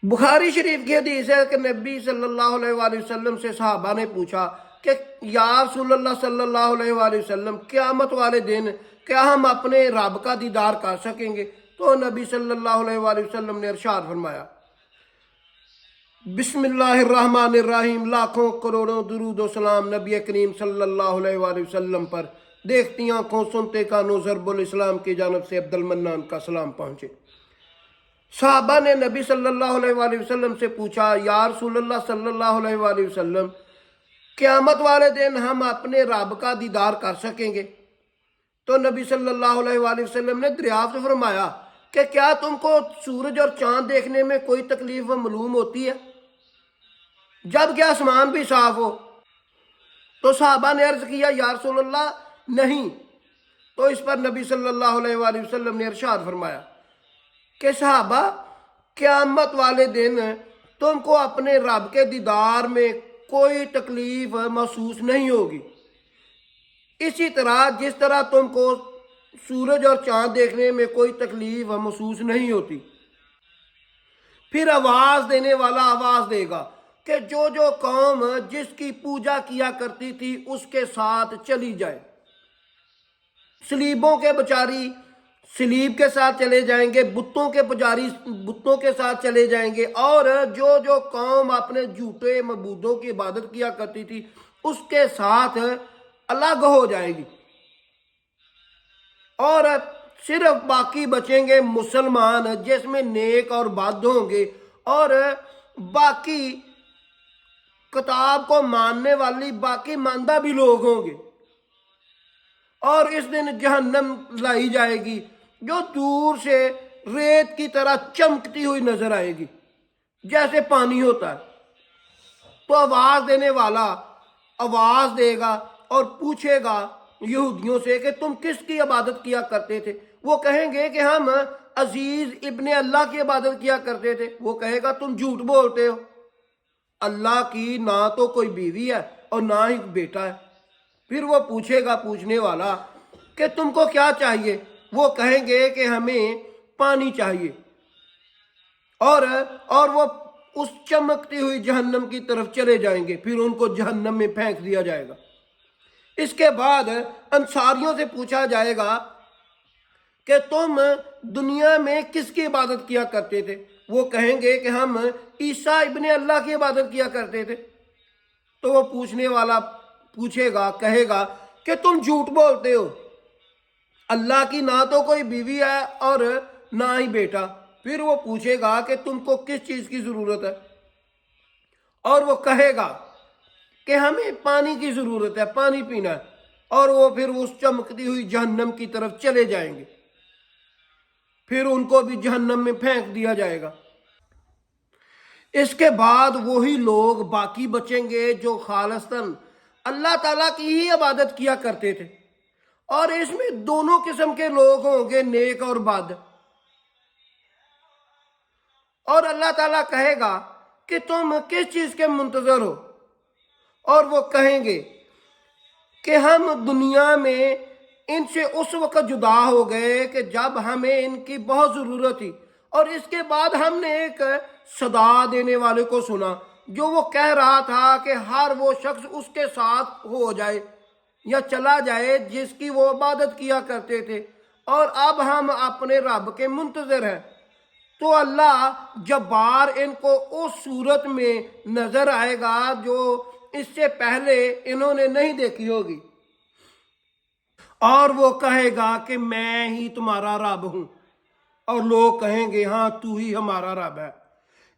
बुखारी शरीफ की हदीस है कि नबी सल्लल्लाहु अलैहि वसल्लम से सहाबा ने पूछा कि या रसूलल्लाह सल्लल्लाहु अलैहि वसल्लम, क़यामत वाले दिन क्या हम अपने रब का दीदार कर सकेंगे? तो नबी सल्लल्लाहु अलैहि वसल्लम ने इरशाद फरमाया, बिस्मिल्लाहिर्रहमानिर्रहीम, लाखों करोड़ों दुरूद व सलाम नबी करीम सल्लल्लाहु अलैहि वसल्लम पर। देखती आंखों सुनते कानों ज़रबुल इस्लाम की जानब से अब्दुल मन्नान का सलाम पहुँचे। साहबा ने नबी सल्लल्लाहु अलैहि वसल्लम से पूछा, या रसूलल्लाह सल्लल्लाहु अलैहि वसल्लम, क़यामत वाले दिन हम अपने रब का दीदार कर सकेंगे? तो नबी सल्लल्लाहु अलैहि वसल्लम ने दरियाफ्त फरमाया कि क्या तुमको सूरज और चांद देखने में कोई तकलीफ मालूम होती है, जबकि आसमान भी साफ हो? तो साहबा ने अर्ज किया, या रसूलल्लाह नहीं। तो इस पर नबी सल्लल्लाहु अलैहि वसल्लम ने इरशाद फरमाया कि साहबा, क़यामत वाले दिन तुमको अपने रब के दीदार में कोई तकलीफ महसूस नहीं होगी, इसी तरह जिस तरह तुमको सूरज और चांद देखने में कोई तकलीफ महसूस नहीं होती। फिर आवाज़ देने वाला आवाज़ देगा कि जो जो कौम जिसकी पूजा किया करती थी उसके साथ चली जाए। सलीबों के बेचारी सलीब के साथ चले जाएंगे, बुतों के पुजारी बुतों के साथ चले जाएंगे, और जो जो कौम अपने झूठे मबूदों की इबादत किया करती थी उसके साथ अलग हो जाएगी, और सिर्फ बाकी बचेंगे मुसलमान जिसमें नेक और बद होंगे, और बाकी किताब को मानने वाली बाकी मानदा भी लोग होंगे। और इस दिन जहन्नम लाई जाएगी जो दूर से रेत की तरह चमकती हुई नजर आएगी जैसे पानी होता है। तो आवाज देने वाला आवाज देगा और पूछेगा यहूदियों से कि तुम किसकी इबादत किया करते थे? वो कहेंगे कि हम अजीज इब्ने अल्लाह की इबादत किया करते थे। वो कहेगा तुम झूठ बोलते हो, अल्लाह की ना तो कोई बीवी है और ना ही बेटा है। फिर वो पूछेगा पूछने वाला कि तुमको क्या चाहिए? वो कहेंगे कि हमें पानी चाहिए, और वो उस चमकती हुई जहन्नम की तरफ चले जाएंगे। फिर उनको जहन्नम में फेंक दिया जाएगा। इसके बाद अंसारियों से पूछा जाएगा कि तुम दुनिया में किसकी इबादत किया करते थे? वो कहेंगे कि हम ईसा इब्ने अल्लाह की इबादत किया करते थे। तो वो पूछने वाला पूछेगा कहेगा कि तुम झूठ बोलते हो, अल्लाह की ना तो कोई बीवी है और ना ही बेटा। फिर वो पूछेगा कि तुमको किस चीज़ की ज़रूरत है? और वो कहेगा कि हमें पानी की ज़रूरत है, पानी पीना है। और वो फिर उस चमकती हुई जहन्नम की तरफ चले जाएंगे। फिर उनको भी जहन्नम में फेंक दिया जाएगा। इसके बाद वही लोग बाकी बचेंगे जो खालिस्तन अल्लाह ताला की ही इबादत किया करते थे। और इसमें दोनों किस्म के लोग होंगे, नेक और बद। और अल्लाह ताला कहेगा कि तुम किस चीज़ के मुंतजर हो? और वो कहेंगे कि हम दुनिया में इनसे उस वक्त जुदा हो गए कि जब हमें इनकी बहुत ज़रूरत थी, और इसके बाद हमने एक सदा देने वाले को सुना जो वो कह रहा था कि हर वो शख्स उसके साथ हो जाए या चला जाए जिसकी वो इबादत किया करते थे, और अब हम अपने रब के मुंतजर हैं। तो अल्लाह जब्बार इनको उस सूरत में नजर आएगा जो इससे पहले इन्होंने नहीं देखी होगी, और वो कहेगा कि मैं ही तुम्हारा रब हूं। और लोग कहेंगे हाँ तू ही हमारा रब है।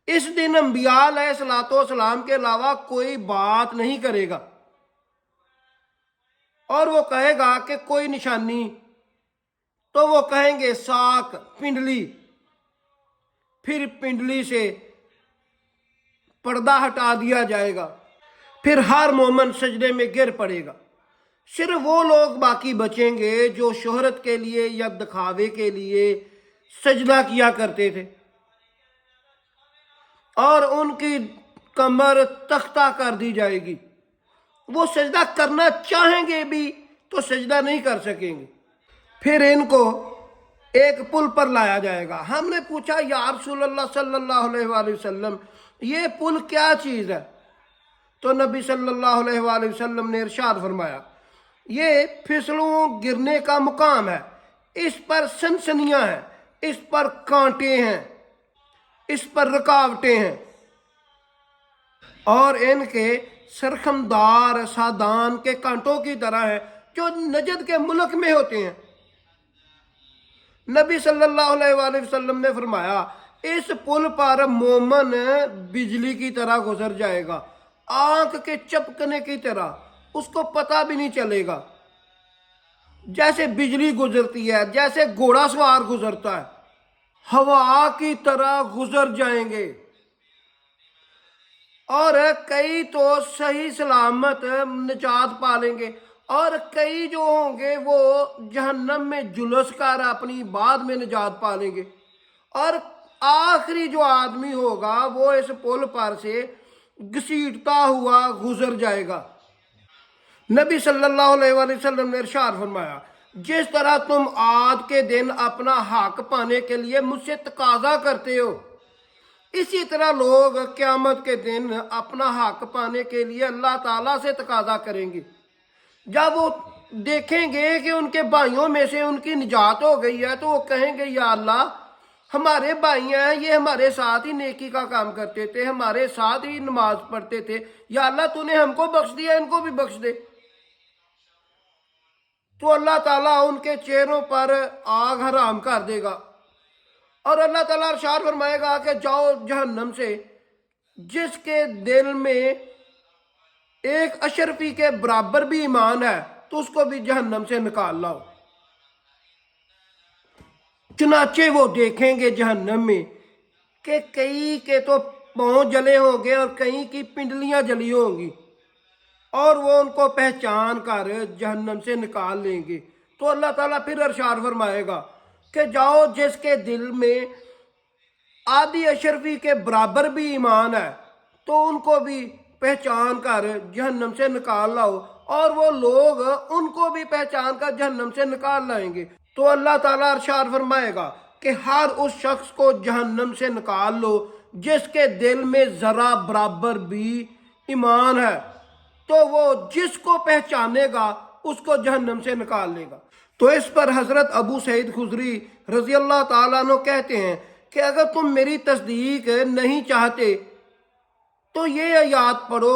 इस दिन अंबिया अलैहिस्सलाम के अलावा कोई बात नहीं करेगा, और वो कहेगा कि कोई निशानी? तो वो कहेंगे साक, पिंडली। फिर पिंडली से पर्दा हटा दिया जाएगा। फिर हर मोमन सजदे में गिर पड़ेगा। सिर्फ वो लोग बाकी बचेंगे जो शोहरत के लिए या दिखावे के लिए सजदा किया करते थे, और उनकी कमर तख्ता कर दी जाएगी। वो सजदा करना चाहेंगे भी तो सजदा नहीं कर सकेंगे। फिर इनको एक पुल पर लाया जाएगा। हमने पूछा या रसूल अल्लाह सल्लल्लाहु अलैहि वसल्लम, ये पुल क्या चीज़ है? तो नबी सल्लल्लाहु अलैहि वसल्लम ने इरशाद फरमाया, ये फिसलों गिरने का मुकाम है, इस पर सनसनियाँ हैं, इस पर कांटे हैं, इस पर रुकावटें हैं, और इनके सरखमदार सादान के कांटों की तरह है जो नजद के मुल्क में होते हैं। नबी सल्लल्लाहु अलैहि वसल्लम ने फरमाया, इस पुल पर मोमन बिजली की तरह गुजर जाएगा, आंख के चपकने की तरह, उसको पता भी नहीं चलेगा। जैसे बिजली गुजरती है, जैसे घोड़ा सवार गुजरता है, हवा की तरह गुजर जाएंगे। और कई तो सही सलामत निजात पा लेंगे, और कई जो होंगे वो जहन्नम में जुलस कर अपनी बाद में निजात पा लेंगे, और आखिरी जो आदमी होगा वो इस पुल पर से घसीटता हुआ गुजर जाएगा। नबी सल्लल्लाहु अलैहि वसल्लम ने इरशाद फरमाया, जिस तरह तुम आज के दिन अपना हक पाने के लिए मुझसे तकाजा करते हो, इसी तरह लोग क़यामत के दिन अपना हक पाने के लिए अल्लाह ताला से तकाजा करेंगे। जब वो देखेंगे कि उनके भाइयों में से उनकी निजात हो गई है, तो वो कहेंगे, या अल्लाह, हमारे भाई हैं, ये हमारे साथ ही नेकी का काम करते थे, हमारे साथ ही नमाज पढ़ते थे, या अल्लाह तूने हमको बख्श दिया, इनको भी बख्श दे। तो अल्लाह ताला उनके चेहरों पर आग हराम कर देगा, और अल्लाह ताला इरशाद फरमाएगा कि जाओ जहन्नम से, जिसके दिल में एक अशरफी के बराबर भी ईमान है, तो उसको भी जहन्नम से निकाल लाओ। चुनाचे वो देखेंगे जहन्नम में कि कई के तो पाँव जले होंगे और कई की पिंडलियां जली होंगी, और वो उनको पहचान कर जहन्नम से निकाल लेंगे। तो अल्लाह ताला फिर इरशाद फरमाएगा कि जाओ, जिसके दिल में आधी अशरफी के बराबर भी ईमान है, तो उनको भी पहचान कर जहन्नम से निकाल लाओ, और वो लोग उनको भी पहचान कर जहन्नम से निकाल लाएंगे। तो अल्लाह ताला इरशाद फरमाएगा कि हर उस शख्स को जहन्नम से निकाल लो जिसके दिल में ज़रा बराबर भी ईमान है, तो वो जिसको पहचानेगा उसको जहन्नम से निकाल लेगा। तो इस पर हज़रत अबू सईद खुदरी रज़ी अल्लाह ताला अन्हु कहते हैं कि अगर तुम मेरी तस्दीक नहीं चाहते तो ये आयत पढ़ो,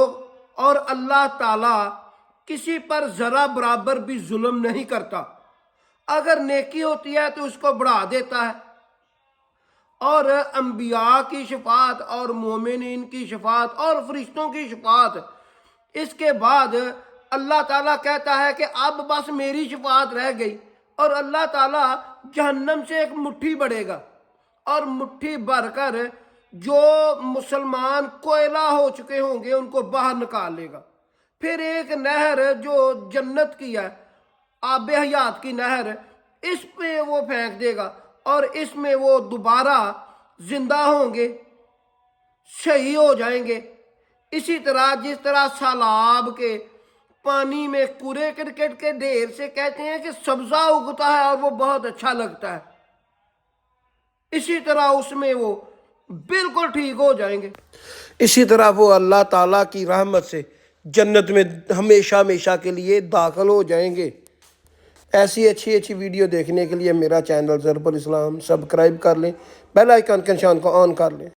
और अल्लाह ताला किसी पर ज़रा बराबर भी जुल्म नहीं करता। अगर नेकी होती है तो उसको बढ़ा देता है, और अंबिया की शफात और मोमिनीन की शफात और फरिश्तों की शफात, इसके बाद अल्लाह ताला कहता है कि अब बस मेरी शफात रह गई, और अल्लाह ताला जहन्नम से एक मुट्ठी बढ़ेगा, और मुट्ठी भरकर जो मुसलमान कोयला हो चुके होंगे उनको बाहर निकाल लेगा। फिर एक नहर जो जन्नत की है, आब हयात की नहर, इस पे वो फेंक देगा, और इसमें वो दोबारा जिंदा होंगे, सही हो जाएंगे। इसी तरह जिस तरह सैलाब के पानी में कूड़े करकट के ढेर से कहते हैं कि सब्जा उगता है और वो बहुत अच्छा लगता है, इसी तरह उसमें वो बिल्कुल ठीक हो जाएंगे। इसी तरह वो अल्लाह ताला की रहमत से जन्नत में हमेशा हमेशा के लिए दाखिल हो जाएंगे। ऐसी अच्छी अच्छी वीडियो देखने के लिए मेरा चैनल ज़रबुल इस्लाम सब्सक्राइब कर लें, बेल आइकन के निशान को ऑन कर लें।